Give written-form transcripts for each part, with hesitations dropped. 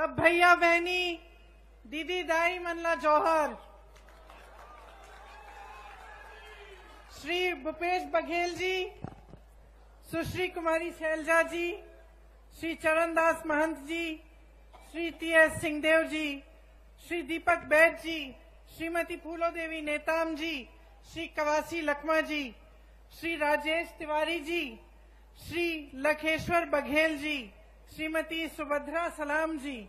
सब भैया बहनी, दीदी दाई मनला जौहर, श्री भूपेश बघेल जी, सुश्री कुमारी शैलजा जी, श्री चरणदास महंत जी, श्री टी.एस. सिंहदेव जी, श्री दीपक बैद जी, श्रीमती फूलो देवी नेताम जी, श्री कवासी लखमा जी, श्री राजेश तिवारी जी, श्री लखेश्वर बघेल जी, श्रीमती सुभद्रा सलाम जी,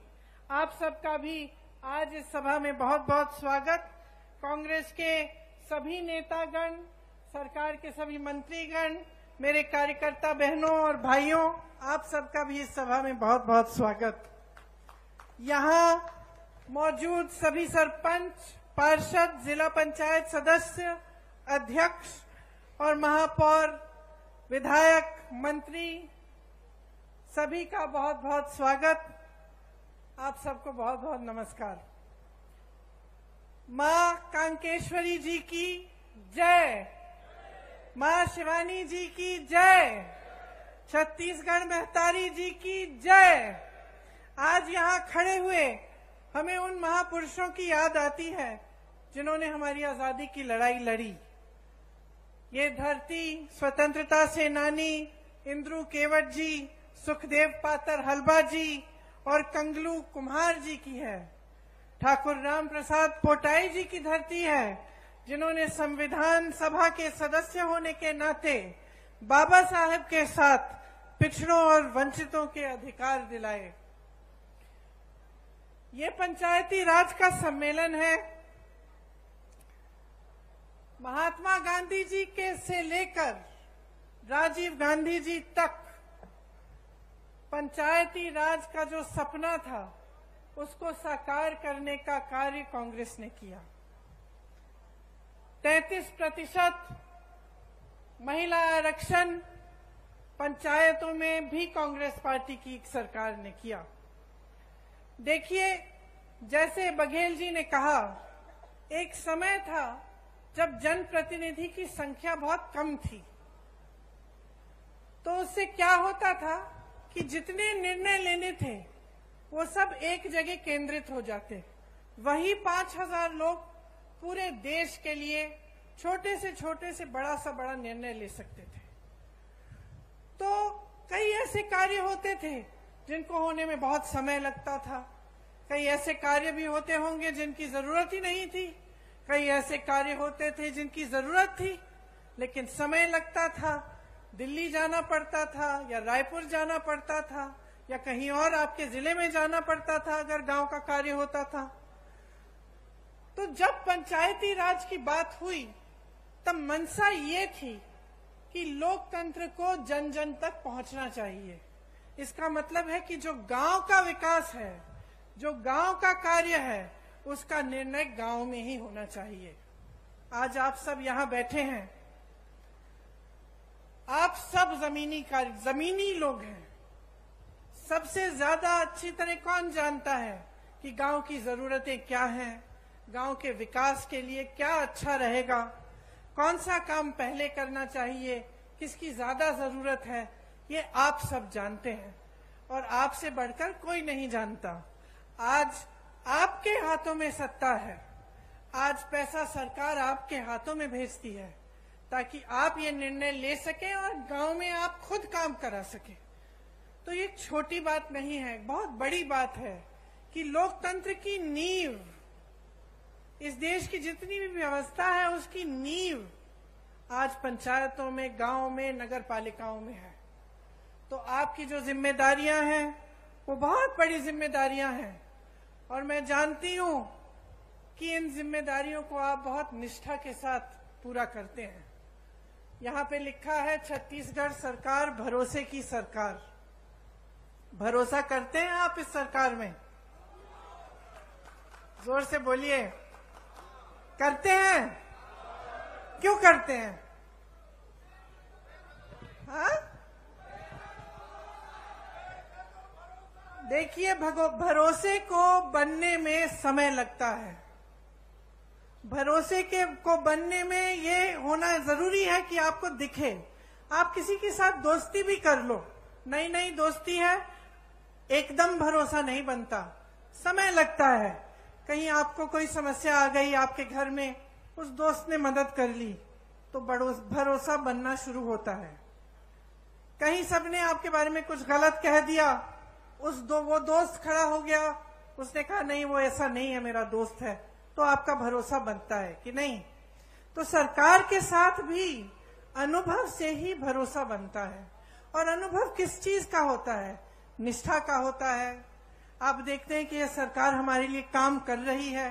आप सबका भी आज इस सभा में बहुत बहुत स्वागत। कांग्रेस के सभी नेतागण, सरकार के सभी मंत्रीगण, मेरे कार्यकर्ता बहनों और भाइयों, आप सबका भी इस सभा में बहुत बहुत स्वागत। यहाँ मौजूद सभी सरपंच, पार्षद, जिला पंचायत सदस्य, अध्यक्ष और महापौर, विधायक, मंत्री, सभी का बहुत बहुत स्वागत। आप सबको बहुत बहुत नमस्कार। माँ कांकेश्वरी जी की जय, माँ शिवानी जी की जय, छत्तीसगढ़ महतारी जी की जय। आज यहाँ खड़े हुए हमें उन महापुरुषों की याद आती है जिन्होंने हमारी आजादी की लड़ाई लड़ी। ये धरती स्वतंत्रता सेनानी इंद्रू केवट जी, सुखदेव पातर हलबा जी और कंगलू कुम्हार जी की है। ठाकुर राम प्रसाद पोटाई जी की धरती है, जिन्होंने संविधान सभा के सदस्य होने के नाते बाबा साहेब के साथ पिछड़ों और वंचितों के अधिकार दिलाए। ये पंचायती राज का सम्मेलन है। महात्मा गांधी जी के से लेकर राजीव गांधी जी तक पंचायती राज का जो सपना था उसको साकार करने का कार्य कांग्रेस ने किया। 33% महिला आरक्षण पंचायतों में भी कांग्रेस पार्टी की सरकार ने किया। देखिए, जैसे बघेल जी ने कहा, एक समय था जब जनप्रतिनिधि की संख्या बहुत कम थी, तो उससे क्या होता था कि जितने निर्णय लेने थे वो सब एक जगह केंद्रित हो जाते। वही 5000 लोग पूरे देश के लिए छोटे से बड़ा निर्णय ले सकते थे। तो कई ऐसे कार्य होते थे जिनको होने में बहुत समय लगता था। कई ऐसे कार्य भी होते होंगे जिनकी जरूरत ही नहीं थी। कई ऐसे कार्य होते थे जिनकी जरूरत थी लेकिन समय लगता था। दिल्ली जाना पड़ता था या रायपुर जाना पड़ता था या कहीं और आपके जिले में जाना पड़ता था अगर गांव का कार्य होता था। तो जब पंचायती राज की बात हुई तब मंशा ये थी कि लोकतंत्र को जन जन तक पहुंचना चाहिए। इसका मतलब है कि जो गांव का विकास है, जो गांव का कार्य है, उसका निर्णय गांव में ही होना चाहिए। आज आप सब यहाँ बैठे हैं, आप सब जमीनी लोग हैं। सबसे ज्यादा अच्छी तरह कौन जानता है कि गांव की जरूरतें क्या हैं, गांव के विकास के लिए क्या अच्छा रहेगा, कौन सा काम पहले करना चाहिए, किसकी ज्यादा जरूरत है, ये आप सब जानते हैं और आपसे बढ़कर कोई नहीं जानता। आज आपके हाथों में सत्ता है। आज पैसा सरकार आपके हाथों में भेजती है ताकि आप ये निर्णय ले सकें और गांव में आप खुद काम करा सकें। तो ये छोटी बात नहीं है, बहुत बड़ी बात है कि लोकतंत्र की नींव, इस देश की जितनी भी व्यवस्था है उसकी नींव आज पंचायतों में, गांव में, नगर पालिकाओं में है। तो आपकी जो जिम्मेदारियां हैं वो बहुत बड़ी जिम्मेदारियां हैं और मैं जानती हूं कि इन जिम्मेदारियों को आप बहुत निष्ठा के साथ पूरा करते हैं। यहाँ पे लिखा है छत्तीसगढ़ सरकार भरोसे की सरकार। भरोसा करते हैं आप इस सरकार में? जोर से बोलिए, करते हैं? क्यों करते हैं? हाँ? देखिए, भरोसे को बनने में समय लगता है। भरोसे को बनने में ये होना जरूरी है कि आपको दिखे। आप किसी के साथ दोस्ती भी कर लो, नई नई दोस्ती है, एकदम भरोसा नहीं बनता। समय लगता है। कहीं आपको कोई समस्या आ गई आपके घर में, उस दोस्त ने मदद कर ली तो भरोसा बनना शुरू होता है। कहीं सबने आपके बारे में कुछ गलत कह दिया, वो दोस्त खड़ा हो गया, उसने कहा नहीं वो ऐसा नहीं है, मेरा दोस्त है, तो आपका भरोसा बनता है कि नहीं। तो सरकार के साथ भी अनुभव से ही भरोसा बनता है। और अनुभव किस चीज का होता है? निष्ठा का होता है। आप देखते हैं कि यह सरकार हमारे लिए काम कर रही है।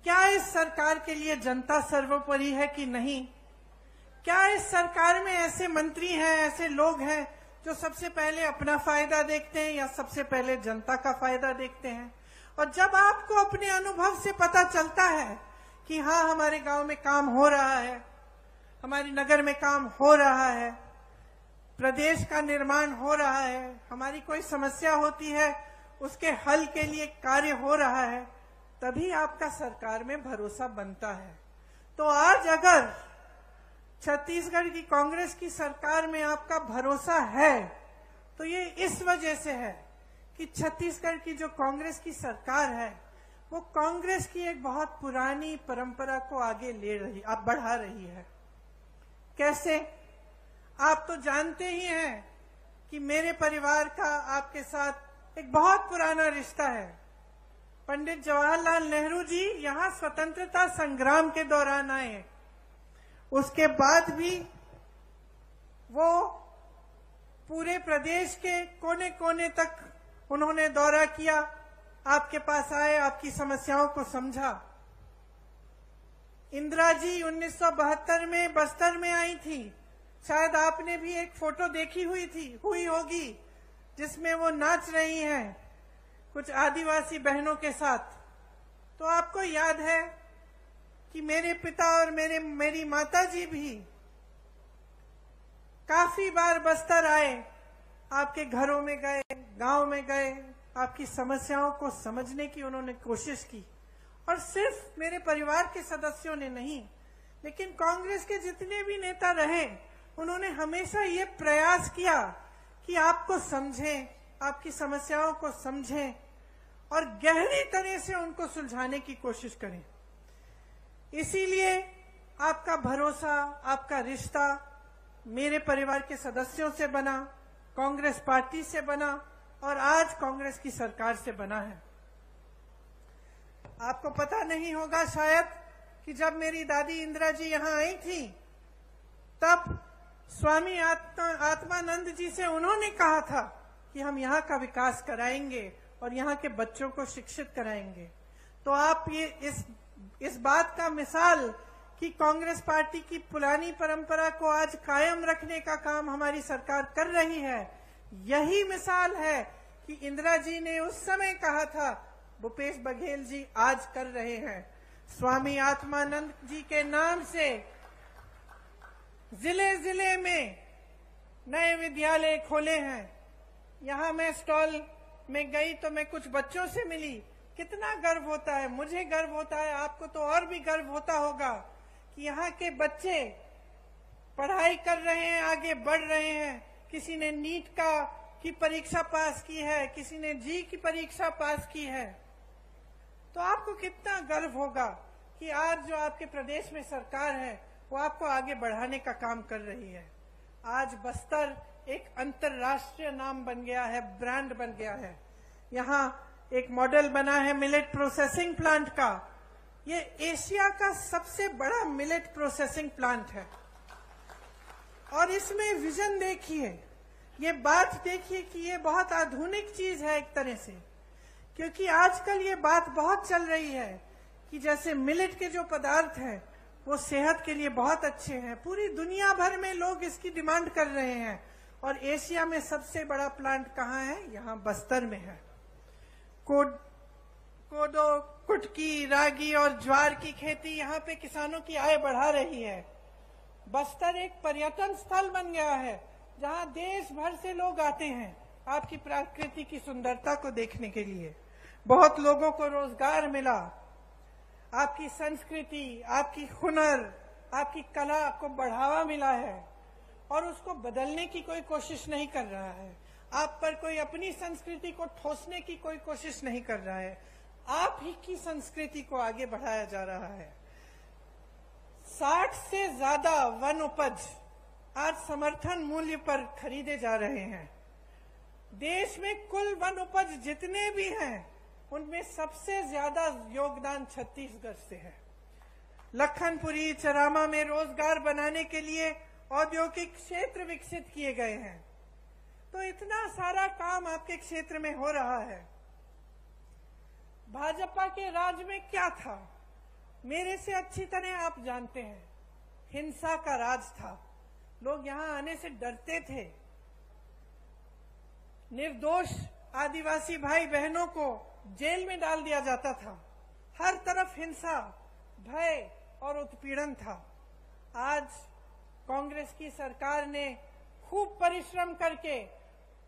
क्या इस सरकार के लिए जनता सर्वोपरि है कि नहीं? क्या इस सरकार में ऐसे मंत्री हैं, ऐसे लोग हैं जो सबसे पहले अपना फायदा देखते हैं या सबसे पहले जनता का फायदा देखते हैं? और जब आपको अपने अनुभव से पता चलता है कि हाँ हमारे गांव में काम हो रहा है, हमारे नगर में काम हो रहा है, प्रदेश का निर्माण हो रहा है, हमारी कोई समस्या होती है उसके हल के लिए कार्य हो रहा है, तभी आपका सरकार में भरोसा बनता है। तो आज अगर छत्तीसगढ़ की कांग्रेस की सरकार में आपका भरोसा है तो ये इस वजह से है कि छत्तीसगढ़ की जो कांग्रेस की सरकार है वो कांग्रेस की एक बहुत पुरानी परंपरा को आगे बढ़ा रही है। कैसे? आप तो जानते ही हैं कि मेरे परिवार का आपके साथ एक बहुत पुराना रिश्ता है। पंडित जवाहरलाल नेहरू जी यहाँ स्वतंत्रता संग्राम के दौरान आए, उसके बाद भी वो पूरे प्रदेश के कोने कोने तक उन्होंने दौरा किया, आपके पास आए, आपकी समस्याओं को समझा। इंदिरा जी 1972 में बस्तर में आई थी, शायद आपने भी एक फोटो देखी हुई होगी जिसमें वो नाच रही हैं कुछ आदिवासी बहनों के साथ। तो आपको याद है कि मेरे पिता और मेरी माता जी भी काफी बार बस्तर आए, आपके घरों में गए, गांव में गए, आपकी समस्याओं को समझने की उन्होंने कोशिश की। और सिर्फ मेरे परिवार के सदस्यों ने नहीं, लेकिन कांग्रेस के जितने भी नेता रहे उन्होंने हमेशा ये प्रयास किया कि आपको समझें, आपकी समस्याओं को समझें और गहरी तरह से उनको सुलझाने की कोशिश करें। इसीलिए आपका भरोसा, आपका रिश्ता मेरे परिवार के सदस्यों से बना, कांग्रेस पार्टी से बना और आज कांग्रेस की सरकार से बना है। आपको पता नहीं होगा शायद कि जब मेरी दादी इंदिरा जी यहाँ आई थी तब स्वामी आत्मानंद जी से उन्होंने कहा था कि हम यहाँ का विकास कराएंगे और यहाँ के बच्चों को शिक्षित कराएंगे। तो आप ये इस बात का मिसाल कि कांग्रेस पार्टी की पुरानी परंपरा को आज कायम रखने का काम हमारी सरकार कर रही है, यही मिसाल है कि इंदिरा जी ने उस समय कहा था, भूपेश बघेल जी आज कर रहे हैं। स्वामी आत्मानंद जी के नाम से जिले जिले में नए विद्यालय खोले हैं। यहाँ मैं स्टॉल में गई तो मैं कुछ बच्चों से मिली, कितना गर्व होता है, मुझे गर्व होता है, आपको तो और भी गर्व होता होगा कि यहाँ के बच्चे पढ़ाई कर रहे हैं, आगे बढ़ रहे हैं। किसी ने नीट की परीक्षा पास की है, किसी ने जी की परीक्षा पास की है। तो आपको कितना गर्व होगा कि आज जो आपके प्रदेश में सरकार है वो आपको आगे बढ़ाने का काम कर रही है। आज बस्तर एक अंतर्राष्ट्रीय नाम बन गया है, ब्रांड बन गया है। यहाँ एक मॉडल बना है मिलेट प्रोसेसिंग प्लांट का। ये एशिया का सबसे बड़ा मिलेट प्रोसेसिंग प्लांट है। और इसमें विजन देखिए, ये बात देखिए कि ये बहुत आधुनिक चीज है एक तरह से, क्योंकि आजकल ये बात बहुत चल रही है कि जैसे मिलेट के जो पदार्थ हैं वो सेहत के लिए बहुत अच्छे हैं। पूरी दुनिया भर में लोग इसकी डिमांड कर रहे हैं और एशिया में सबसे बड़ा प्लांट कहाँ है? यहाँ बस्तर में है। कोदो, कुटकी, रागी और ज्वार की खेती यहाँ पे किसानों की आय बढ़ा रही है। बस्तर एक पर्यटन स्थल बन गया है जहाँ देश भर से लोग आते हैं आपकी प्रकृति की सुंदरता को देखने के लिए। बहुत लोगों को रोजगार मिला, आपकी संस्कृति, आपकी हुनर, आपकी कला को बढ़ावा मिला है और उसको बदलने की कोई कोशिश नहीं कर रहा है। आप पर कोई अपनी संस्कृति को ठोसने की कोई कोशिश नहीं कर रहा है। आप ही की संस्कृति को आगे बढ़ाया जा रहा है। 60 से ज्यादा वन उपज आज समर्थन मूल्य पर खरीदे जा रहे हैं। देश में कुल वन उपज जितने भी हैं उनमें सबसे ज्यादा योगदान छत्तीसगढ़ से है। लखनपुरी चरामा में रोजगार बनाने के लिए औद्योगिक क्षेत्र विकसित किए गए हैं। तो इतना सारा काम आपके क्षेत्र में हो रहा है। भाजपा के राज में क्या था, मेरे से अच्छी तरह आप जानते हैं। हिंसा का राज था, लोग यहां आने से डरते थे। निर्दोष आदिवासी भाई बहनों को जेल में डाल दिया जाता था। हर तरफ हिंसा, भय और उत्पीड़न था। आज कांग्रेस की सरकार ने खूब परिश्रम करके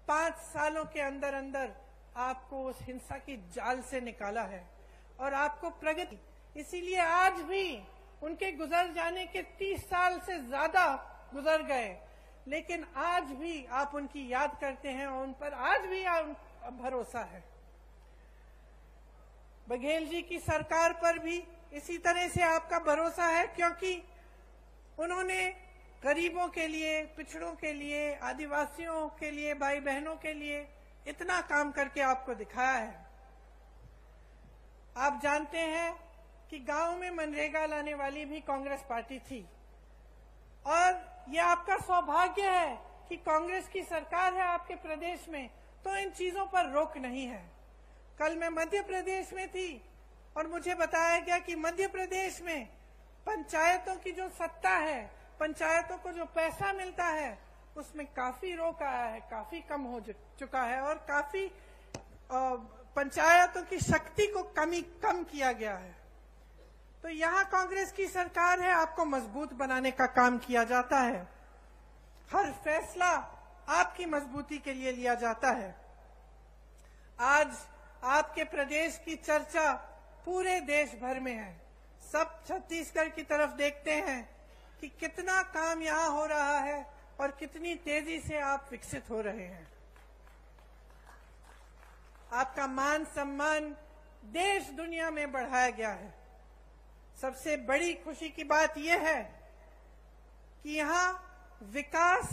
5 सालों के अंदर अंदर आपको उस हिंसा की जाल से निकाला है और आपको प्रगति। इसीलिए आज भी उनके गुजर जाने के 30 साल से ज्यादा गुजर गए, लेकिन आज भी आप उनकी याद करते हैं और उन पर आज भी भरोसा है। बघेल जी की सरकार पर भी इसी तरह से आपका भरोसा है, क्योंकि उन्होंने गरीबों के लिए, पिछड़ों के लिए, आदिवासियों के लिए, भाई बहनों के लिए इतना काम करके आपको दिखाया है। आप जानते हैं कि गांव में मनरेगा लाने वाली भी कांग्रेस पार्टी थी और यह आपका सौभाग्य है कि कांग्रेस की सरकार है आपके प्रदेश में, तो इन चीजों पर रोक नहीं है। कल मैं मध्य प्रदेश में थी और मुझे बताया गया कि मध्य प्रदेश में पंचायतों की जो सत्ता है, पंचायतों को जो पैसा मिलता है, उसमें काफी रोक आया है, काफी कम हो चुका है और काफी पंचायतों की शक्ति को कम किया गया है। तो यहाँ कांग्रेस की सरकार है, आपको मजबूत बनाने का काम किया जाता है। हर फैसला आपकी मजबूती के लिए लिया जाता है। आज आपके प्रदेश की चर्चा पूरे देश भर में है। सब छत्तीसगढ़ की तरफ देखते हैं कि कितना काम यहाँ हो रहा है और कितनी तेजी से आप विकसित हो रहे हैं। आपका मान सम्मान देश दुनिया में बढ़ाया गया है। सबसे बड़ी खुशी की बात यह है कि यहाँ विकास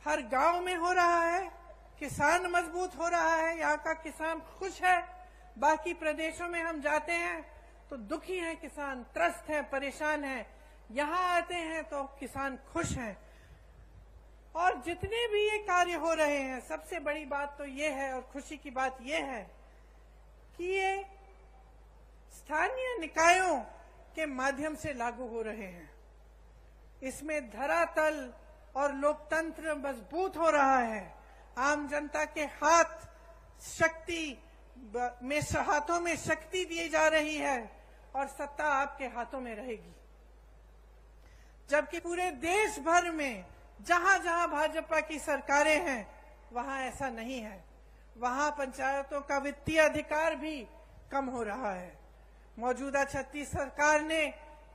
हर गांव में हो रहा है, किसान मजबूत हो रहा है, यहाँ का किसान खुश है। बाकी प्रदेशों में हम जाते हैं तो दुखी हैं किसान, त्रस्त हैं, परेशान हैं। यहाँ आते हैं तो किसान खुश हैं। और जितने भी ये कार्य हो रहे हैं, सबसे बड़ी बात तो ये है और खुशी की बात ये है कि ये स्थानीय निकायों के माध्यम से लागू हो रहे हैं। इसमें धरातल और लोकतंत्र मजबूत हो रहा है। आम जनता के हाथों में शक्ति दी जा रही है और सत्ता आपके हाथों में रहेगी। जबकि पूरे देश भर में जहां जहां भाजपा की सरकारें हैं वहां ऐसा नहीं है। वहां पंचायतों का वित्तीय अधिकार भी कम हो रहा है। मौजूदा छत्तीस सरकार ने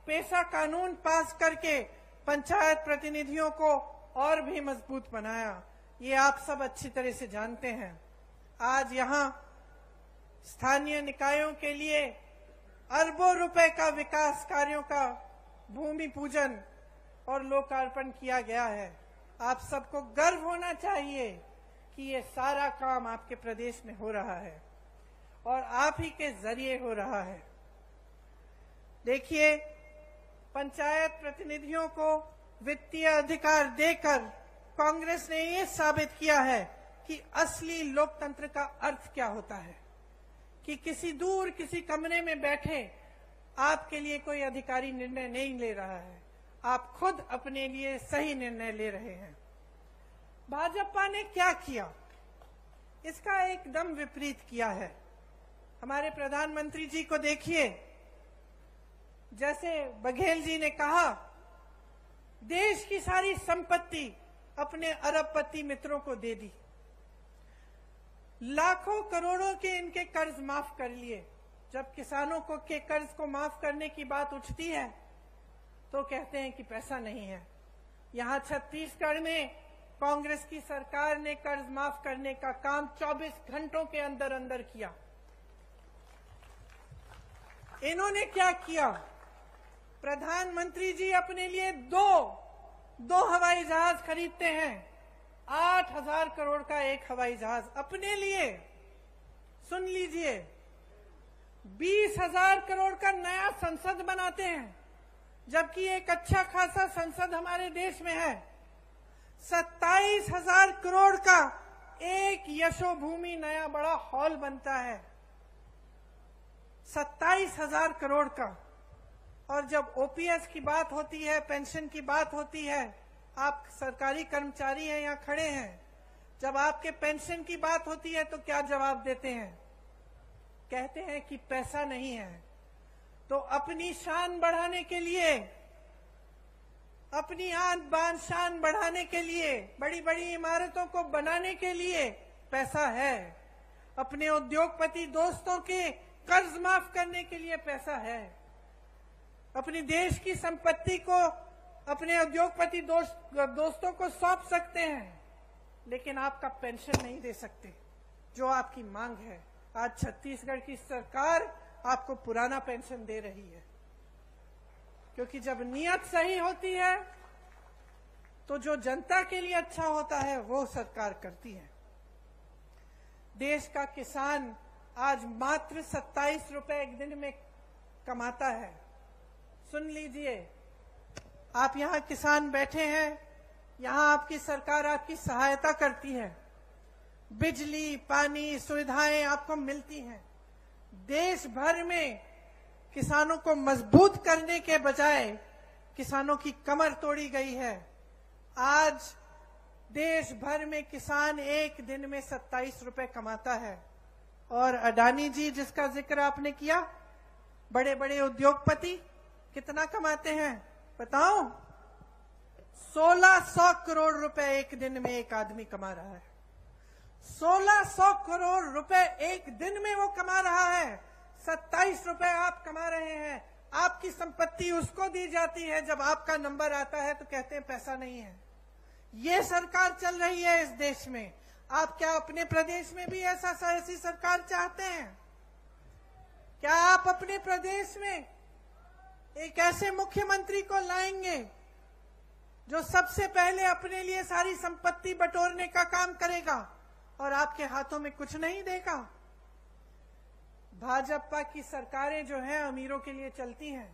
पेशा कानून पास करके पंचायत प्रतिनिधियों को और भी मजबूत बनाया। ये आप सब अच्छी तरह से जानते हैं। आज यहाँ स्थानीय निकायों के लिए अरबों रुपए का विकास कार्यों का भूमि पूजन और लोकार्पण किया गया है। आप सबको गर्व होना चाहिए कि ये सारा काम आपके प्रदेश में हो रहा है और आप ही के जरिए हो रहा है। देखिए, पंचायत प्रतिनिधियों को वित्तीय अधिकार देकर कांग्रेस ने ये साबित किया है कि असली लोकतंत्र का अर्थ क्या होता है, कि किसी कमरे में बैठे आपके लिए कोई अधिकारी निर्णय नहीं ले रहा है, आप खुद अपने लिए सही निर्णय ले रहे हैं। भाजपा ने क्या किया, इसका एकदम विपरीत किया है। हमारे प्रधानमंत्री जी को देखिए, जैसे बघेल जी ने कहा, देश की सारी संपत्ति अपने अरबपति मित्रों को दे दी। लाखों करोड़ों के इनके कर्ज माफ कर लिए। जब किसानों को के कर्ज को माफ करने की बात उठती है तो कहते हैं कि पैसा नहीं है। यहाँ छत्तीसगढ़ में कांग्रेस की सरकार ने कर्ज माफ करने का काम 24 घंटों के अंदर अंदर किया। इन्होंने क्या किया? प्रधानमंत्री जी अपने लिए दो हवाई जहाज खरीदते हैं। 8,000 करोड़ का एक हवाई जहाज अपने लिए। सुन लीजिए, 20,000 करोड़ का नया संसद बनाते हैं, जबकि एक अच्छा खासा संसद हमारे देश में है। 27,000 करोड़ का एक यशोभूमि नया बड़ा हॉल बनता है, 27,000 करोड़ का। और जब ओपीएस की बात होती है, पेंशन की बात होती है, आप सरकारी कर्मचारी हैं, यहां खड़े हैं, जब आपके पेंशन की बात होती है तो क्या जवाब देते हैं? कहते हैं कि पैसा नहीं है। तो अपनी शान बढ़ाने के लिए, अपनी आन बान शान बढ़ाने के लिए, बड़ी बड़ी इमारतों को बनाने के लिए पैसा है। अपने उद्योगपति दोस्तों के कर्ज माफ करने के लिए पैसा है। अपनी देश की संपत्ति को अपने उद्योगपति दोस्तों को सौंप सकते हैं, लेकिन आपका पेंशन नहीं दे सकते, जो आपकी मांग है। आज छत्तीसगढ़ की सरकार आपको पुराना पेंशन दे रही है, क्योंकि जब नीयत सही होती है तो जो जनता के लिए अच्छा होता है वो सरकार करती है। देश का किसान आज मात्र 27 रुपए एक दिन में कमाता है। सुन लीजिए, आप यहां किसान बैठे हैं, यहां आपकी सरकार आपकी सहायता करती है, बिजली पानी सुविधाएं आपको मिलती हैं। देश भर में किसानों को मजबूत करने के बजाय किसानों की कमर तोड़ी गई है। आज देश भर में किसान एक दिन में 27 रुपए कमाता है। और अडानी जी, जिसका जिक्र आपने किया, बड़े बड़े उद्योगपति कितना कमाते हैं बताओ? 1600 करोड़ रुपए एक दिन में एक आदमी कमा रहा है। 1600 करोड़ रुपए एक दिन में वो कमा रहा है। 27 रुपए आप कमा रहे हैं। आपकी संपत्ति उसको दी जाती है, जब आपका नंबर आता है तो कहते हैं पैसा नहीं है। ये सरकार चल रही है इस देश में। आप क्या अपने प्रदेश में भी ऐसी सरकार चाहते हैं? क्या आप अपने प्रदेश में एक ऐसे मुख्यमंत्री को लाएंगे जो सबसे पहले अपने लिए सारी संपत्ति बटोरने का काम करेगा और आपके हाथों में कुछ नहीं देगा? भाजपा की सरकारें जो हैं अमीरों के लिए चलती हैं,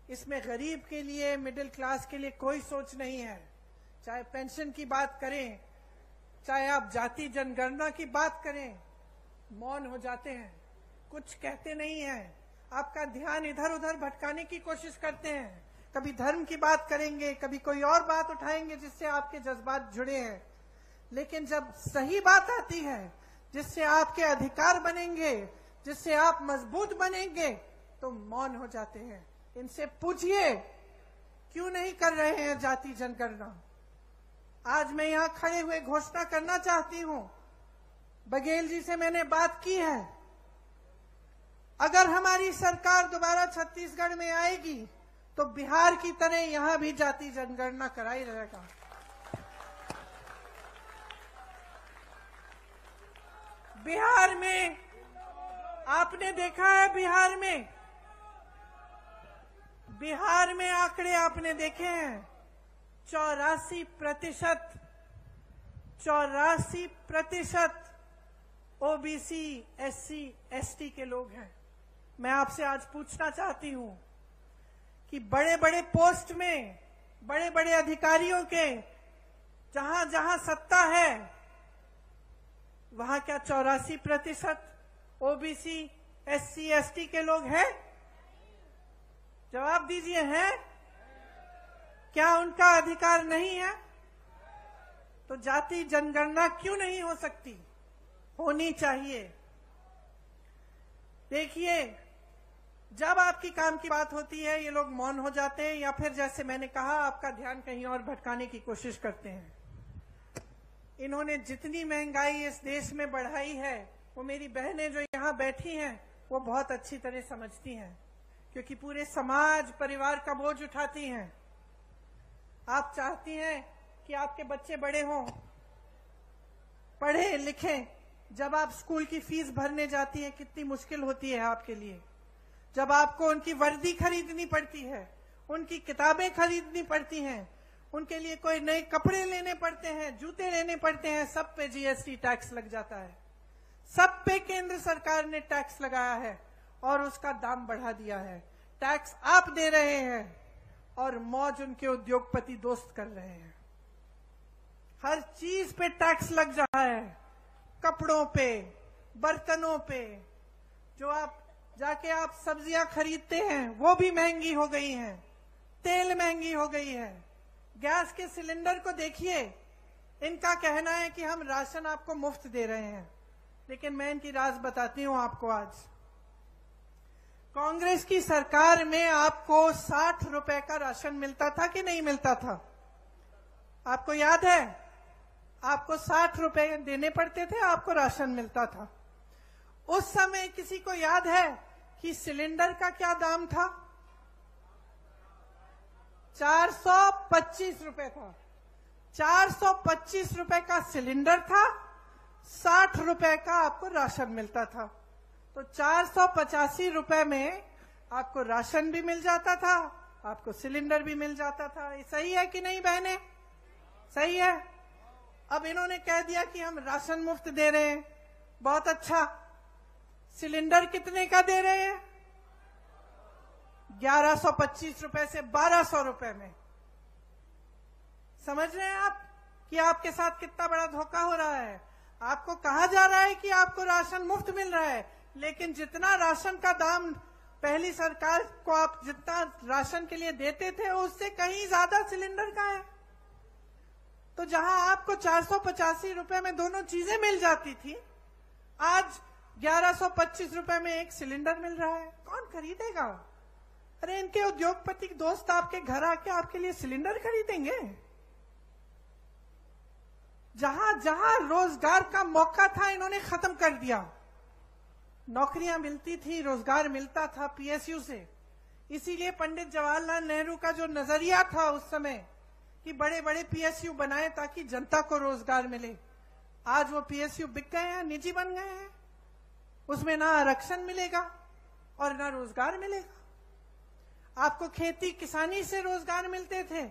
इसमें गरीब के लिए, मिडिल क्लास के लिए कोई सोच नहीं है। चाहे पेंशन की बात करें, चाहे आप जाति जनगणना की बात करें, मौन हो जाते हैं, कुछ कहते नहीं हैं। आपका ध्यान इधर उधर भटकाने की कोशिश करते हैं। कभी धर्म की बात करेंगे, कभी कोई और बात उठाएंगे जिससे आपके जज्बात जुड़े हैं। लेकिन जब सही बात आती है, जिससे आपके अधिकार बनेंगे, जिससे आप मजबूत बनेंगे, तो मौन हो जाते हैं। इनसे पूछिए क्यों नहीं कर रहे हैं जाति जनगणना। आज मैं यहां खड़े हुए घोषणा करना चाहती हूं, बघेल जी से मैंने बात की है, अगर हमारी सरकार दोबारा छत्तीसगढ़ में आएगी तो बिहार की तरह यहां भी जाति जनगणना कराई रहेगा। बिहार में आपने देखा है, बिहार में आंकड़े आपने देखे हैं, 84% ओबीसी, एससी, एसटी के लोग हैं। मैं आपसे आज पूछना चाहती हूं कि बड़े बड़े पोस्ट में, बड़े बड़े अधिकारियों के जहां जहां सत्ता है, वहां क्या 84% ओबीसी, एससी, एसटी के लोग हैं? जवाब दीजिए, हैं? क्या उनका अधिकार नहीं है? तो जाति जनगणना क्यों नहीं हो सकती? होनी चाहिए। देखिए, जब आपकी काम की बात होती है, ये लोग मौन हो जाते हैं, या फिर जैसे मैंने कहा, आपका ध्यान कहीं और भटकाने की कोशिश करते हैं। इन्होंने जितनी महंगाई इस देश में बढ़ाई है, वो मेरी बहनें जो यहां बैठी हैं वो बहुत अच्छी तरह समझती हैं, क्योंकि पूरे समाज परिवार का बोझ उठाती हैं। आप चाहती हैं कि आपके बच्चे बड़े हों, पढ़े लिखें। जब आप स्कूल की फीस भरने जाती है कितनी मुश्किल होती है आपके लिए, जब आपको उनकी वर्दी खरीदनी पड़ती है, उनकी किताबें खरीदनी पड़ती हैं, उनके लिए कोई नए कपड़े लेने पड़ते हैं, जूते लेने पड़ते हैं, सब पे जीएसटी टैक्स लग जाता है। सब पे केंद्र सरकार ने टैक्स लगाया है और उसका दाम बढ़ा दिया है। टैक्स आप दे रहे हैं और मौज उनके उद्योगपति दोस्त कर रहे हैं। हर चीज पे टैक्स लग रहा है, कपड़ों पे, बर्तनों पे। जो आप जाके आप सब्जियां खरीदते हैं वो भी महंगी हो गई हैं, तेल महंगी हो गई है। गैस के सिलेंडर को देखिए, इनका कहना है कि हम राशन आपको मुफ्त दे रहे हैं, लेकिन मैं इनकी राज बताती हूं आपको। आज कांग्रेस की सरकार में आपको 60 रुपए का राशन मिलता था कि नहीं मिलता था? आपको याद है? आपको 60 रुपए देने पड़ते थे, आपको राशन मिलता था। उस समय किसी को याद है कि सिलेंडर का क्या दाम था? 425 रुपए था। 425 रुपए का सिलेंडर था, 60 रुपए का आपको राशन मिलता था। तो 485 रुपए में आपको राशन भी मिल जाता था, आपको सिलेंडर भी मिल जाता था। ये सही है कि नहीं बहने? सही है। अब इन्होंने कह दिया कि हम राशन मुफ्त दे रहे हैं, बहुत अच्छा। सिलेंडर कितने का दे रहे हैं? 1125 रुपए से 1200 रुपए में। समझ रहे हैं आप कि आपके साथ कितना बड़ा धोखा हो रहा है? आपको कहा जा रहा है कि आपको राशन मुफ्त मिल रहा है, लेकिन जितना राशन का दाम पहली सरकार को आप जितना राशन के लिए देते थे उससे कहीं ज्यादा सिलेंडर का है। तो जहां आपको 485 रुपए में दोनों चीजें मिल जाती थी, आज 1125 रुपए में एक सिलेंडर मिल रहा है। कौन खरीदेगा? अरे इनके उद्योगपति दोस्त आपके घर आके आपके लिए सिलेंडर खरीदेंगे? जहां जहां रोजगार का मौका था इन्होंने खत्म कर दिया। नौकरियां मिलती थी, रोजगार मिलता था पीएसयू से। इसीलिए पंडित जवाहरलाल नेहरू का जो नजरिया था उस समय कि बड़े बड़े पीएसयू बनाए ताकि जनता को रोजगार मिले, आज वो पीएसयू बिक गए हैं, निजी बन गए हैं। उसमें ना आरक्षण मिलेगा और ना रोजगार मिलेगा। आपको खेती किसानी से रोजगार मिलते थे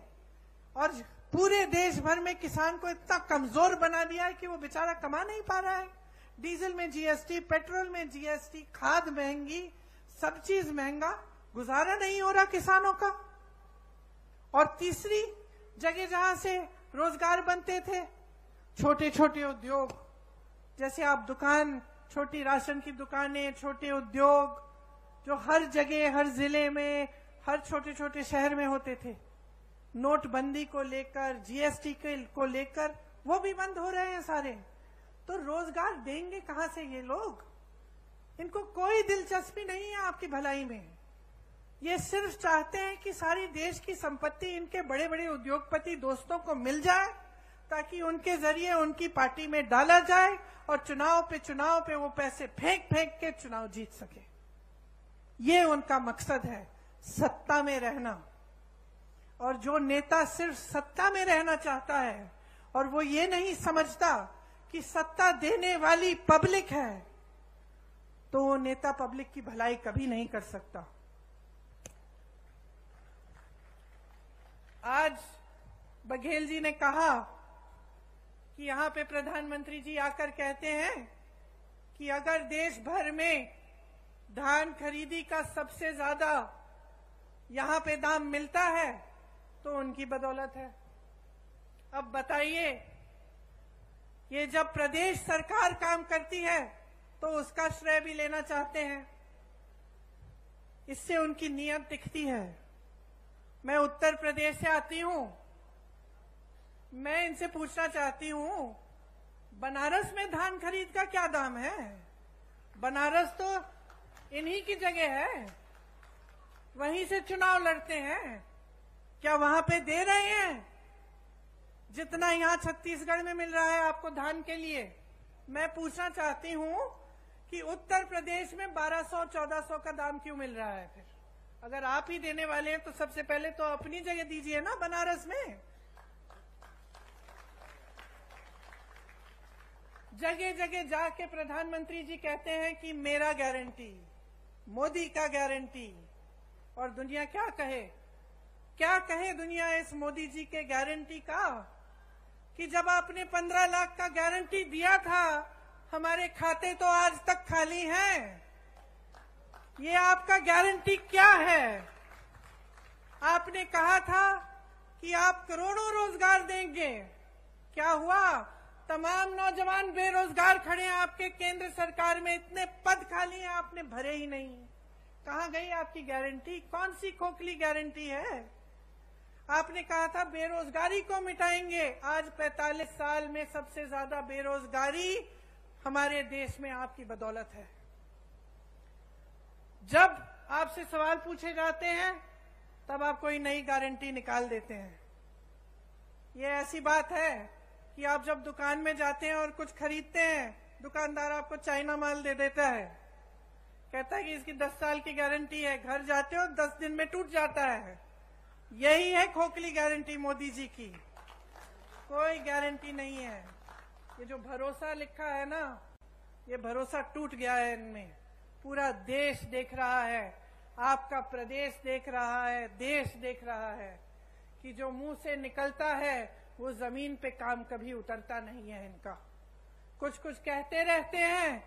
और पूरे देश भर में किसान को इतना कमजोर बना दिया है कि वो बेचारा कमा नहीं पा रहा है। डीजल में जीएसटी, पेट्रोल में जीएसटी, खाद महंगी, सब चीज महंगा, गुजारा नहीं हो रहा किसानों का। और तीसरी जगह जहां से रोजगार बनते थे, छोटे छोटे उद्योग, जैसे आप दुकान, छोटी राशन की दुकानें, छोटे उद्योग जो हर जगह, हर जिले में, हर छोटे छोटे शहर में होते थे, नोटबंदी को लेकर, जीएसटी को लेकर वो भी बंद हो रहे हैं सारे। तो रोजगार देंगे कहां से ये लोग? इनको कोई दिलचस्पी नहीं है आपकी भलाई में। ये सिर्फ चाहते हैं कि सारी देश की संपत्ति इनके बड़े बड़े उद्योगपति दोस्तों को मिल जाए ताकि उनके जरिए उनकी पार्टी में डाला जाए और चुनाव पे वो पैसे फेंक फेंक के चुनाव जीत सके। ये उनका मकसद है, सत्ता में रहना। और जो नेता सिर्फ सत्ता में रहना चाहता है और वो ये नहीं समझता कि सत्ता देने वाली पब्लिक है, तो वो नेता पब्लिक की भलाई कभी नहीं कर सकता। आज बघेल जी ने कहा कि यहां पे प्रधानमंत्री जी आकर कहते हैं कि अगर देश भर में धान खरीदी का सबसे ज्यादा यहां पे दाम मिलता है तो उनकी बदौलत है। अब बताइए, ये जब प्रदेश सरकार काम करती है तो उसका श्रेय भी लेना चाहते हैं। इससे उनकी नीयत दिखती है। मैं उत्तर प्रदेश से आती हूं, मैं इनसे पूछना चाहती हूं, बनारस में धान खरीद का क्या दाम है? बनारस तो इन्हीं की जगह है, वहीं से चुनाव लड़ते हैं। क्या वहां पे दे रहे हैं जितना यहां छत्तीसगढ़ में मिल रहा है आपको धान के लिए? मैं पूछना चाहती हूं कि उत्तर प्रदेश में 1200-1400 का दाम क्यों मिल रहा है? फिर अगर आप ही देने वाले हैं तो सबसे पहले तो अपनी जगह दीजिए ना बनारस में। जगह जगह जाके प्रधानमंत्री जी कहते हैं कि मेरा गारंटी, मोदी का गारंटी। और दुनिया क्या कहे दुनिया इस मोदी जी के गारंटी का, कि जब आपने 15 लाख का गारंटी दिया था, हमारे खाते तो आज तक खाली हैं। ये आपका गारंटी क्या है? आपने कहा था कि आप करोड़ों रोजगार देंगे, क्या हुआ? तमाम नौजवान बेरोजगार खड़े हैं आपके केंद्र सरकार में, इतने पद खाली हैं, आपने भरे ही नहीं। कहां गई आपकी गारंटी? कौन सी खोखली गारंटी है? आपने कहा था बेरोजगारी को मिटाएंगे, आज 45 साल में सबसे ज्यादा बेरोजगारी हमारे देश में आपकी बदौलत है। जब आपसे सवाल पूछे जाते हैं तब आप कोई नई गारंटी निकाल देते हैं। ये ऐसी बात है कि आप जब दुकान में जाते हैं और कुछ खरीदते हैं, दुकानदार आपको चाइना माल दे देता है, कहता है कि इसकी 10 साल की गारंटी है। घर जाते हो 10 दिन में टूट जाता है। यही है खोखली गारंटी मोदी जी की, कोई गारंटी नहीं है। ये जो भरोसा लिखा है ना, ये भरोसा टूट गया है इनमें। पूरा देश देख रहा है, आपका प्रदेश देख रहा है, देश देख रहा है कि जो मुंह से निकलता है वो जमीन पे काम कभी उतरता नहीं है इनका। कुछ कुछ कहते रहते हैं,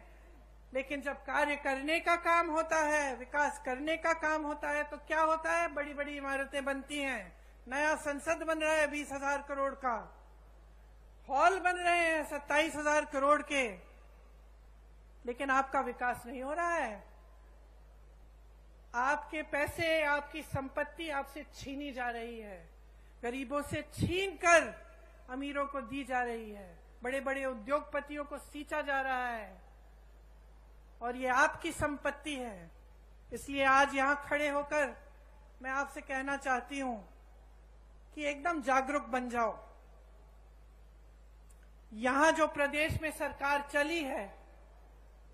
लेकिन जब कार्य करने का काम होता है, विकास करने का काम होता है, तो क्या होता है? बड़ी बड़ी इमारतें बनती हैं, नया संसद बन रहा है 20,000 करोड़ का, हॉल बन रहे हैं 27,000 करोड़ के, लेकिन आपका विकास नहीं हो रहा है। आपके पैसे, आपकी संपत्ति आपसे छीनी जा रही है, गरीबों से छीन कर अमीरों को दी जा रही है, बड़े बड़े उद्योगपतियों को सींचा जा रहा है, और ये आपकी संपत्ति है। इसलिए आज यहां खड़े होकर मैं आपसे कहना चाहती हूं कि एकदम जागरूक बन जाओ। यहां जो प्रदेश में सरकार चली है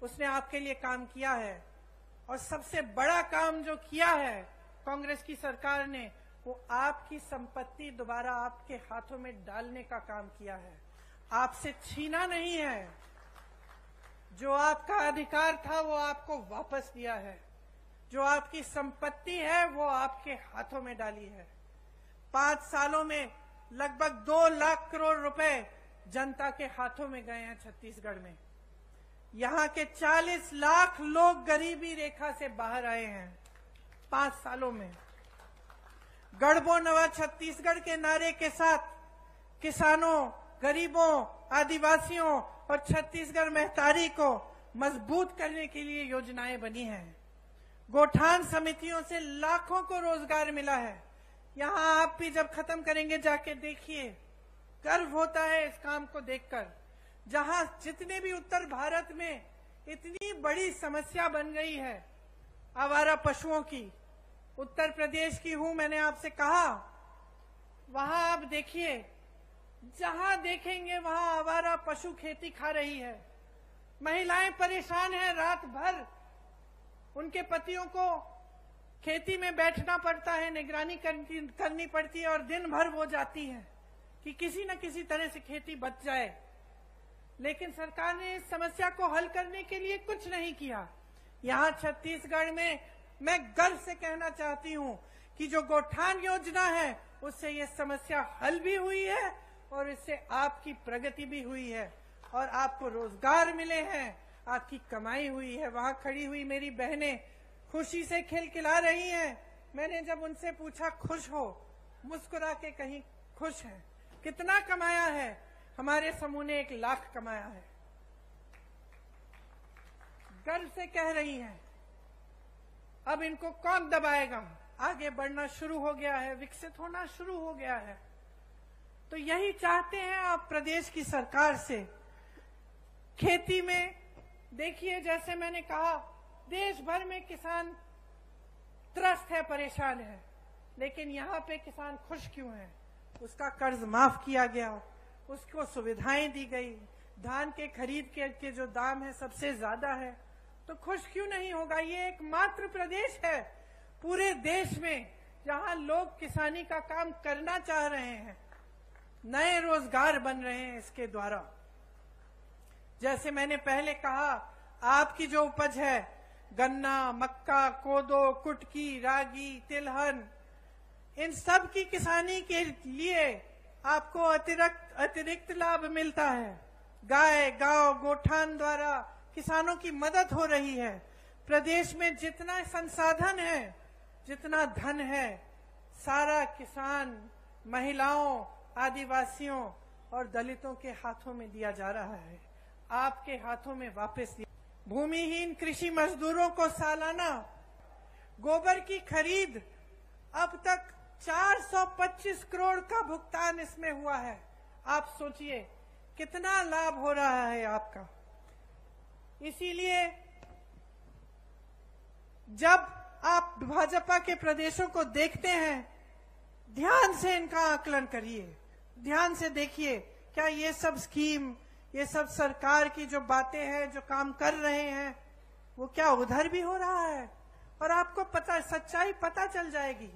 उसने आपके लिए काम किया है, और सबसे बड़ा काम जो किया है कांग्रेस की सरकार ने, वो आपकी संपत्ति दोबारा आपके हाथों में डालने का काम किया है, आपसे छीना नहीं है। जो आपका अधिकार था वो आपको वापस दिया है, जो आपकी संपत्ति है वो आपके हाथों में डाली है। 5 सालों में लगभग 2 लाख करोड़ रुपए जनता के हाथों में गए हैं छत्तीसगढ़ में। यहाँ के 40 लाख लोग गरीबी रेखा से बाहर आए हैं 5 सालों में। गढ़बो नवा छत्तीसगढ़ के नारे के साथ किसानों, गरीबों, आदिवासियों और छत्तीसगढ़ महतारी को मजबूत करने के लिए योजनाएं बनी हैं। गोठान समितियों से लाखों को रोजगार मिला है। यहाँ आप भी जब खत्म करेंगे जाके देखिए, गर्व होता है इस काम को देखकर। जहां जितने भी उत्तर भारत में इतनी बड़ी समस्या बन गई है आवारा पशुओं की, उत्तर प्रदेश की हूं, मैंने आपसे कहा, वहां आप देखिए, जहां देखेंगे वहां आवारा पशु खेती खा रही है। महिलाएं परेशान हैं, रात भर उनके पतियों को खेती में बैठना पड़ता है, निगरानी करनी पड़ती है, और दिन भर वो जाती हैं कि किसी न किसी तरह से खेती बच जाए। लेकिन सरकार ने इस समस्या को हल करने के लिए कुछ नहीं किया। यहाँ छत्तीसगढ़ में मैं गर्व से कहना चाहती हूँ कि जो गोठान योजना है उससे ये समस्या हल भी हुई है, और इससे आपकी प्रगति भी हुई है, और आपको रोजगार मिले हैं, आपकी कमाई हुई है। वहां खड़ी हुई मेरी बहनें खुशी से खिलखिला रही हैं। मैंने जब उनसे पूछा खुश हो, मुस्कुरा के कहीं खुश है। कितना कमाया है? हमारे समूह ने 1 लाख कमाया है। गर्व से कह रही हैं। अब इनको कौन दबाएगा? आगे बढ़ना शुरू हो गया है, विकसित होना शुरू हो गया है। तो यही चाहते हैं आप प्रदेश की सरकार से। खेती में देखिए, जैसे मैंने कहा, देश भर में किसान त्रस्त है, परेशान है, लेकिन यहाँ पे किसान खुश क्यों है? उसका कर्ज माफ किया गया, उसको सुविधाएं दी गई, धान के खरीद के जो दाम है सबसे ज्यादा है, तो खुश क्यों नहीं होगा? ये एकमात्र प्रदेश है पूरे देश में जहां लोग किसानी का काम करना चाह रहे हैं, नए रोजगार बन रहे हैं इसके द्वारा। जैसे मैंने पहले कहा, आपकी जो उपज है, गन्ना, मक्का, कोदो, कुटकी, रागी, तिलहन, इन सब की किसानी के लिए आपको अतिरिक्त लाभ मिलता है। गाय, गांव, गोठान द्वारा किसानों की मदद हो रही है। प्रदेश में जितना संसाधन है, जितना धन है, सारा किसान, महिलाओं, आदिवासियों और दलितों के हाथों में दिया जा रहा है, आपके हाथों में वापस दिया। भूमिहीन कृषि मजदूरों को सालाना गोबर की खरीद अब तक 425 करोड़ का भुगतान इसमें हुआ है। आप सोचिए कितना लाभ हो रहा है आपका। इसीलिए जब आप भाजपा के प्रदेशों को देखते हैं, ध्यान से इनका आकलन करिए, ध्यान से देखिए क्या ये सब स्कीम, ये सब सरकार की जो बातें हैं, जो काम कर रहे हैं, वो क्या उधर भी हो रहा है। और आपको पता, सच्चाई पता चल जाएगी।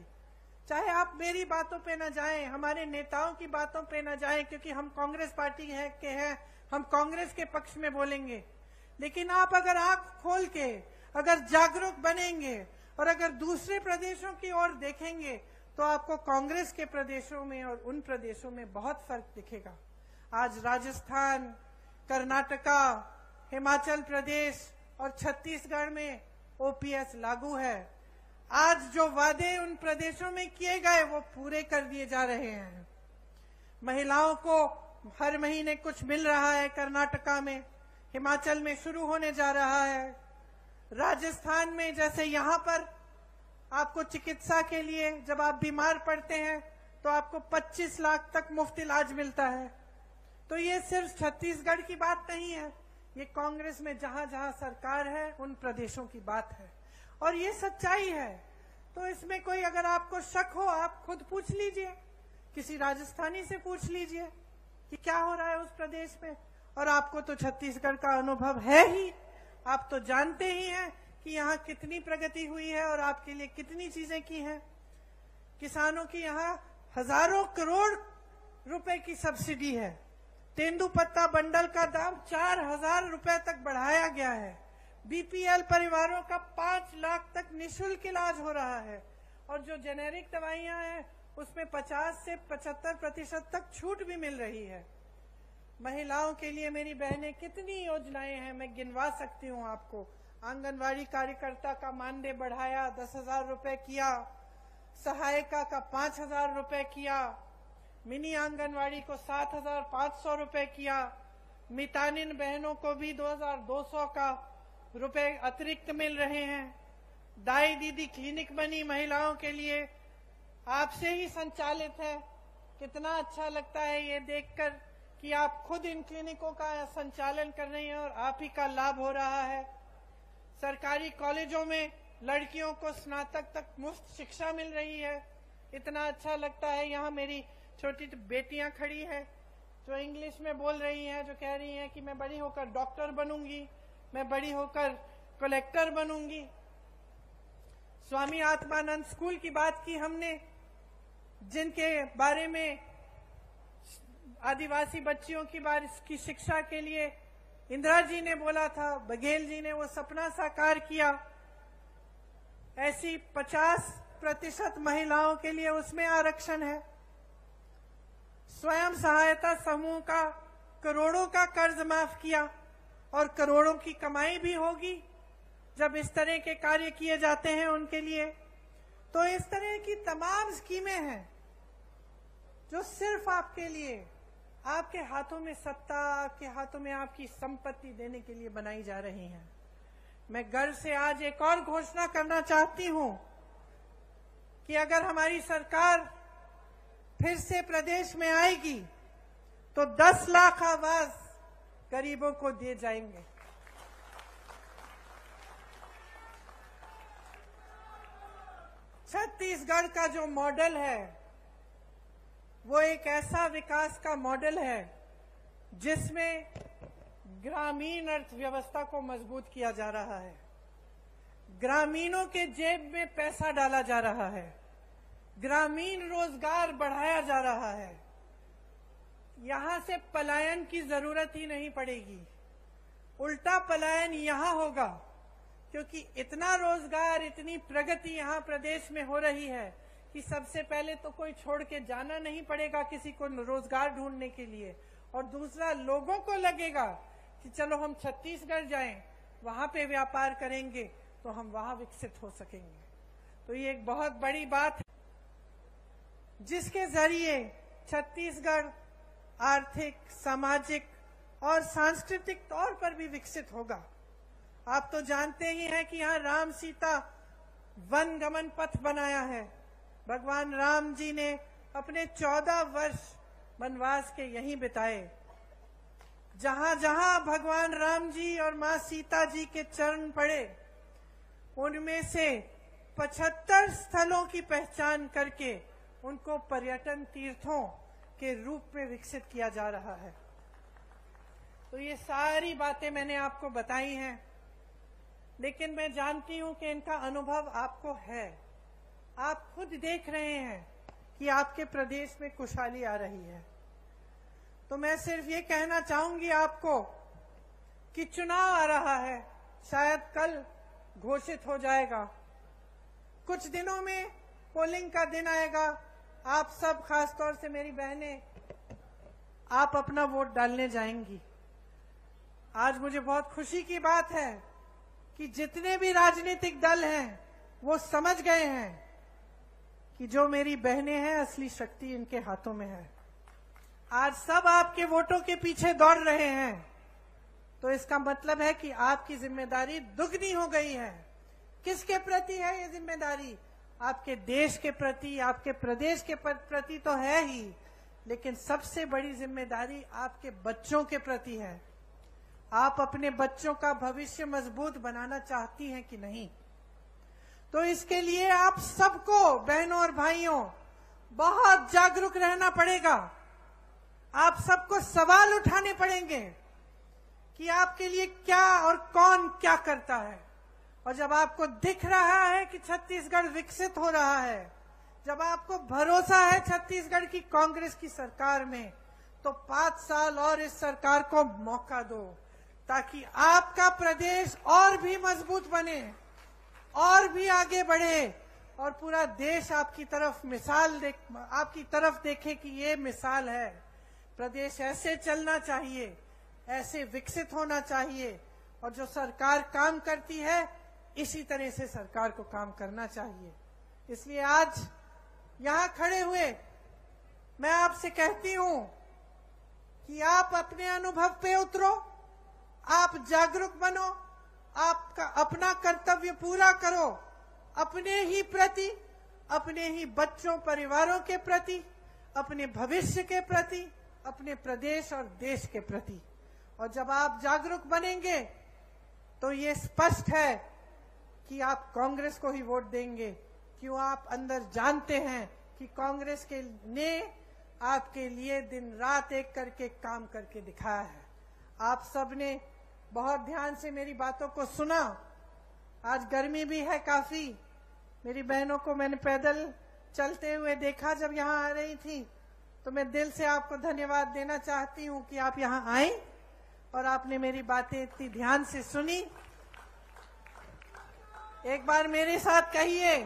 चाहे आप मेरी बातों पे ना जाएं, हमारे नेताओं की बातों पे ना जाएं, क्योंकि हम कांग्रेस पार्टी के हैं, हम कांग्रेस के पक्ष में बोलेंगे। लेकिन आप अगर आंख खोल के अगर जागरूक बनेंगे और अगर दूसरे प्रदेशों की ओर देखेंगे, तो आपको कांग्रेस के प्रदेशों में और उन प्रदेशों में बहुत फर्क दिखेगा। आज राजस्थान, कर्नाटका, हिमाचल प्रदेश और छत्तीसगढ़ में ओपीएस लागू है। आज जो वादे उन प्रदेशों में किए गए वो पूरे कर दिए जा रहे हैं। महिलाओं को हर महीने कुछ मिल रहा है कर्नाटका में, हिमाचल में शुरू होने जा रहा है। राजस्थान में जैसे यहाँ पर आपको चिकित्सा के लिए जब आप बीमार पड़ते हैं तो आपको 25 लाख तक मुफ्त इलाज मिलता है। तो ये सिर्फ छत्तीसगढ़ की बात नहीं है, ये कांग्रेस में जहां जहां सरकार है उन प्रदेशों की बात है और ये सच्चाई है। तो इसमें कोई अगर आपको शक हो, आप खुद पूछ लीजिए, किसी राजस्थानी से पूछ लीजिए कि क्या हो रहा है उस प्रदेश में। और आपको तो छत्तीसगढ़ का अनुभव है ही, आप तो जानते ही हैं कि यहाँ कितनी प्रगति हुई है और आपके लिए कितनी चीजें की हैं। किसानों की यहाँ हजारों करोड़ रुपए की सब्सिडी है। तेंदुपत्ता बंडल का दाम 4,000 रुपए तक बढ़ाया गया है। बीपीएल परिवारों का 5 लाख तक निःशुल्क इलाज हो रहा है और जो जेनेरिक दवाइयां हैं उसमें 50 से 75% तक छूट भी मिल रही है। महिलाओं के लिए मेरी बहनें कितनी योजनाएं हैं, मैं गिनवा सकती हूँ आपको। आंगनवाड़ी कार्यकर्ता का मानदेय बढ़ाया, 10,000 रुपए किया। सहायिका का 5,000 रुपए किया। मिनी आंगनवाड़ी को 7,500 रुपए किया। मितानिन बहनों को भी 2,200 का रुपए अतिरिक्त मिल रहे हैं। दाई दीदी क्लिनिक बनी महिलाओं के लिए, आपसे ही संचालित है। कितना अच्छा लगता है ये देखकर कि आप खुद इन क्लिनिकों का संचालन कर रही हैं और आप ही का लाभ हो रहा है। सरकारी कॉलेजों में लड़कियों को स्नातक तक मुफ्त शिक्षा मिल रही है। इतना अच्छा लगता है। यहाँ मेरी छोटी बेटियां खड़ी हैं जो इंग्लिश में बोल रही हैं, जो कह रही हैं कि मैं बड़ी होकर डॉक्टर बनूंगी, मैं बड़ी होकर कलेक्टर बनूंगी। स्वामी आत्मानंद स्कूल की बात की हमने, जिनके बारे में आदिवासी बच्चियों की शिक्षा के लिए इंदिरा जी ने बोला था, बघेल जी ने वो सपना साकार किया। ऐसी 50% महिलाओं के लिए उसमें आरक्षण है। स्वयं सहायता समूह का करोड़ों का कर्ज माफ किया और करोड़ों की कमाई भी होगी जब इस तरह के कार्य किए जाते हैं उनके लिए। तो इस तरह की तमाम स्कीमें हैं जो सिर्फ आपके लिए, आपके हाथों में सत्ता, आपके हाथों में आपकी संपत्ति देने के लिए बनाई जा रही हैं। मैं गर्व से आज एक और घोषणा करना चाहती हूं कि अगर हमारी सरकार फिर से प्रदेश में आएगी तो 10 लाख आवास गरीबों को दिए जाएंगे। छत्तीसगढ़ का जो मॉडल है वो एक ऐसा विकास का मॉडल है जिसमें ग्रामीण अर्थव्यवस्था को मजबूत किया जा रहा है। ग्रामीणों के जेब में पैसा डाला जा रहा है। ग्रामीण रोजगार बढ़ाया जा रहा है। यहां से पलायन की जरूरत ही नहीं पड़ेगी। उल्टा पलायन यहाँ होगा, क्योंकि इतना रोजगार, इतनी प्रगति यहाँ प्रदेश में हो रही है कि सबसे पहले तो कोई छोड़ के जाना नहीं पड़ेगा किसी को रोजगार ढूंढने के लिए, और दूसरा लोगों को लगेगा कि चलो हम छत्तीसगढ़ जाएं, वहां पे व्यापार करेंगे तो हम वहां विकसित हो सकेंगे। तो ये एक बहुत बड़ी बात है जिसके जरिए छत्तीसगढ़ आर्थिक, सामाजिक और सांस्कृतिक तौर पर भी विकसित होगा। आप तो जानते ही हैं कि यहाँ राम सीता वन गमन पथ बनाया है। भगवान राम जी ने अपने 14 वर्ष वनवास के यहीं बिताए। जहां जहां भगवान राम जी और मां सीता जी के चरण पड़े, उनमें से 75 स्थलों की पहचान करके उनको पर्यटन तीर्थों के रूप में विकसित किया जा रहा है। तो ये सारी बातें मैंने आपको बताई हैं, लेकिन मैं जानती हूं कि इनका अनुभव आपको है। आप खुद देख रहे हैं कि आपके प्रदेश में खुशहाली आ रही है। तो मैं सिर्फ ये कहना चाहूंगी आपको कि चुनाव आ रहा है, शायद कल घोषित हो जाएगा। कुछ दिनों में पोलिंग का दिन आएगा। आप सब, खासतौर से मेरी बहनें, आप अपना वोट डालने जाएंगी। आज मुझे बहुत खुशी की बात है कि जितने भी राजनीतिक दल हैं वो समझ गए हैं कि जो मेरी बहनें हैं, असली शक्ति इनके हाथों में है। आज सब आपके वोटों के पीछे दौड़ रहे हैं, तो इसका मतलब है कि आपकी जिम्मेदारी दुगनी हो गई है। किसके प्रति है ये जिम्मेदारी? आपके देश के प्रति, आपके प्रदेश के प्रति तो है ही, लेकिन सबसे बड़ी जिम्मेदारी आपके बच्चों के प्रति है। आप अपने बच्चों का भविष्य मजबूत बनाना चाहती हैं कि नहीं? तो इसके लिए आप सबको, बहनों और भाइयों, बहुत जागरूक रहना पड़ेगा। आप सबको सवाल उठाने पड़ेंगे कि आपके लिए क्या और कौन क्या करता है। और जब आपको दिख रहा है कि छत्तीसगढ़ विकसित हो रहा है, जब आपको भरोसा है छत्तीसगढ़ की कांग्रेस की सरकार में, तो 5 साल और इस सरकार को मौका दो, ताकि आपका प्रदेश और भी मजबूत बने, और भी आगे बढ़े, और पूरा देश आपकी तरफ देखे कि ये मिसाल है। प्रदेश ऐसे चलना चाहिए, ऐसे विकसित होना चाहिए, और जो सरकार काम करती है इसी तरह से सरकार को काम करना चाहिए। इसलिए आज यहां खड़े हुए मैं आपसे कहती हूं कि आप अपने अनुभव पे उतरो, आप जागरूक बनो, आपका अपना कर्तव्य पूरा करो, अपने ही प्रति, अपने ही बच्चों, परिवारों के प्रति, अपने भविष्य के प्रति, अपने प्रदेश और देश के प्रति। और जब आप जागरूक बनेंगे तो ये स्पष्ट है कि आप कांग्रेस को ही वोट देंगे। क्यों? आप अंदर जानते हैं कि कांग्रेस के ने आपके लिए दिन रात एक करके काम करके दिखाया है। आप सबने बहुत ध्यान से मेरी बातों को सुना। आज गर्मी भी है काफी। मेरी बहनों को मैंने पैदल चलते हुए देखा जब यहाँ आ रही थी, तो मैं दिल से आपको धन्यवाद देना चाहती हूँ कि आप यहाँ आई और आपने मेरी बातें इतनी ध्यान से सुनी। एक बार मेरे साथ कहिए,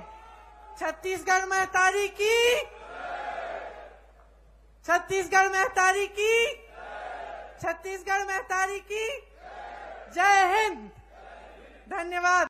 छत्तीसगढ़ महतारी की, छत्तीसगढ़ महतारी की, छत्तीसगढ़ महतारी की जय हिंद। धन्यवाद।